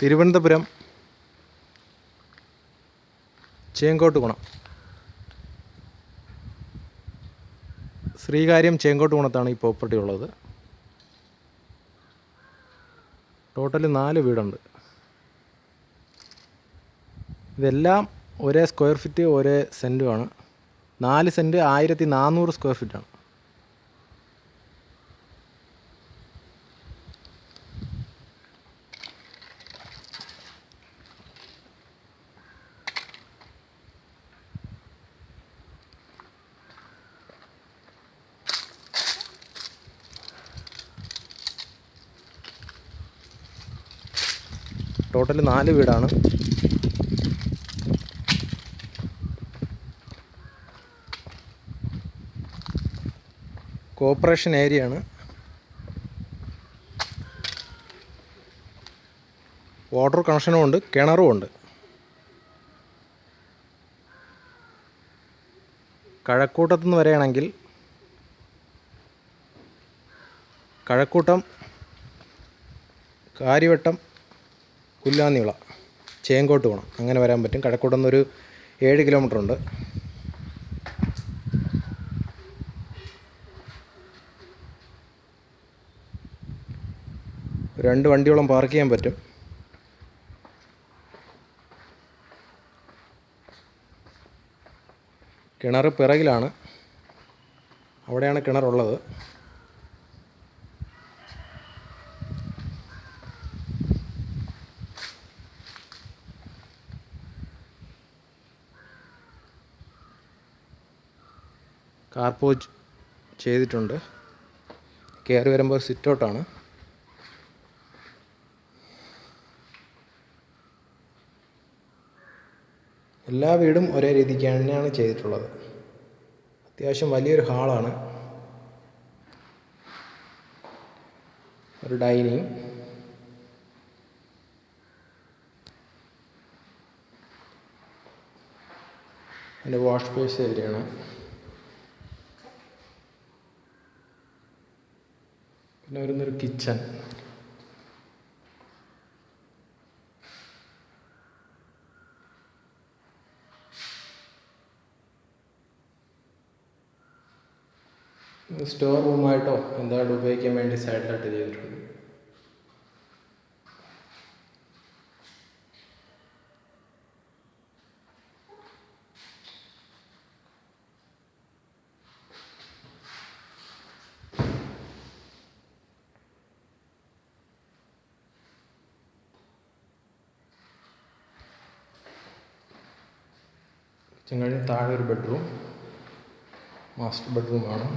തിരുവനന്തപുരം ചേങ്കോട്ടുകുണം. ശ്രീകാര്യം ചേങ്കോട്ടുകുണത്താണ് ഈ പ്രോപ്പർട്ടി ഉള്ളത്. ടോട്ടൽ 4 വീടുണ്ട്. ഇതെല്ലാം ഒരേ സ്ക്വയർ ഫീറ്റ് ഒരേ സെൻറ്റുമാണ്. 4 സെൻറ്റ് 1400 സ്ക്വയർ ഫീറ്റാണ്. ടോട്ടൽ 4 വീടാണ്. കോർപ്പറേഷൻ ഏരിയയാണ്. വാട്ടർ കണക്ഷനും ഉണ്ട്, കിണറും ഉണ്ട്. കഴക്കൂട്ടത്തുനിന്ന് വരികയാണെങ്കിൽ കഴക്കൂട്ടം, കാര്യവട്ടം, പുല്ലാന്നിവിള, ചേങ്കോട്ടുകുണം അങ്ങനെ വരാൻ പറ്റും. കഴക്കൂട്ടം നിന്നൊരു 7 കിലോമീറ്റർ ഉണ്ട്. രണ്ട് വണ്ടിയോളം പാർക്ക് ചെയ്യാൻ പറ്റും. കിണർ പിറകിലാണ്, അവിടെയാണ് കിണറുള്ളത്. കാർപോർച്ച് ചെയ്തിട്ടുണ്ട്. കയറി വരുമ്പോൾ സിറ്റൗട്ടാണ്. എല്ലാ വീടും ഒരേ രീതിക്ക് തന്നെയാണ് ചെയ്തിട്ടുള്ളത്. അത്യാവശ്യം വലിയൊരു ഹാളാണ്. ഒരു ഡൈനിങ്, പിന്നെ വാഷ് ബേസ് ഏരിയയാണ്. പിന്നെ വരുന്നൊരു കിച്ചൺ. സ്റ്റോർ റൂമായിട്ടോ എന്തായിട്ട് ഉപയോഗിക്കാൻ വേണ്ടി സൈഡിലായിട്ട് ചെയ്തിട്ടുണ്ട്. ചെങ്ങഴി താഴെ ഒരു ബെഡ്റൂം, മാസ്റ്റർ ബെഡ്റൂമാണ്.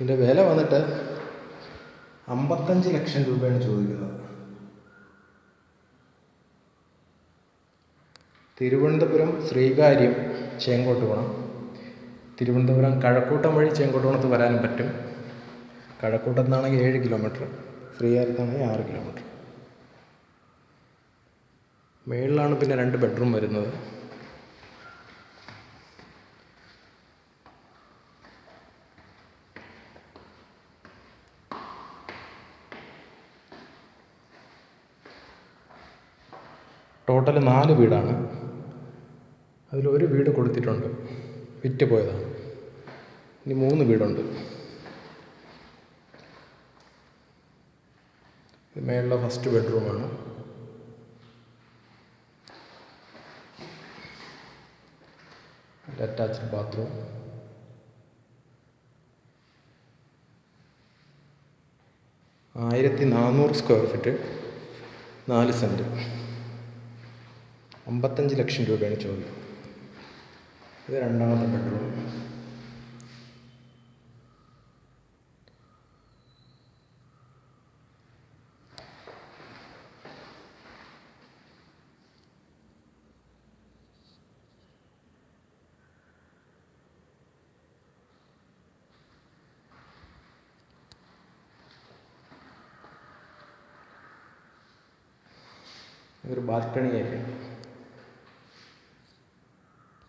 ഇതിൻ്റെ വില വന്നിട്ട് 55 ലക്ഷം രൂപയാണ് ചോദിക്കുന്നത്. തിരുവനന്തപുരം ശ്രീകാര്യം ചേങ്കോട്ടുകുണം. തിരുവനന്തപുരം കഴക്കൂട്ടം വഴി ചേങ്കോട്ടുകുണത്ത് വരാനും പറ്റും. കഴക്കൂട്ടത്തു നിന്നാണെങ്കിൽ 7 കിലോമീറ്റർ, ശ്രീകാര്യത്താണെങ്കിൽ 6 കിലോമീറ്റർ. മേളിലാണ് പിന്നെ 2 ബെഡ്റൂം വരുന്നത്. ടോട്ടൽ 4 വീടാണ്. അതിലൊരു വീട് കൊടുത്തിട്ടുണ്ട്, വിറ്റ് പോയതാണ്. ഇനി 3 വീടുണ്ട്. ഇത് മേളിലെ ഫസ്റ്റ് ബെഡ്റൂമാണ്. Attached bathroom. ആയിരത്തി 400 സ്ക്വയർ ഫീറ്റ്, 4 സെൻറ്റ്. 55 ലക്ഷം രൂപയാണ് ചോദ്യം. ഇത് രണ്ടാമത്തെ ബെഡ്റൂം. ഒരു ബാൽക്കണി ഏരിയ.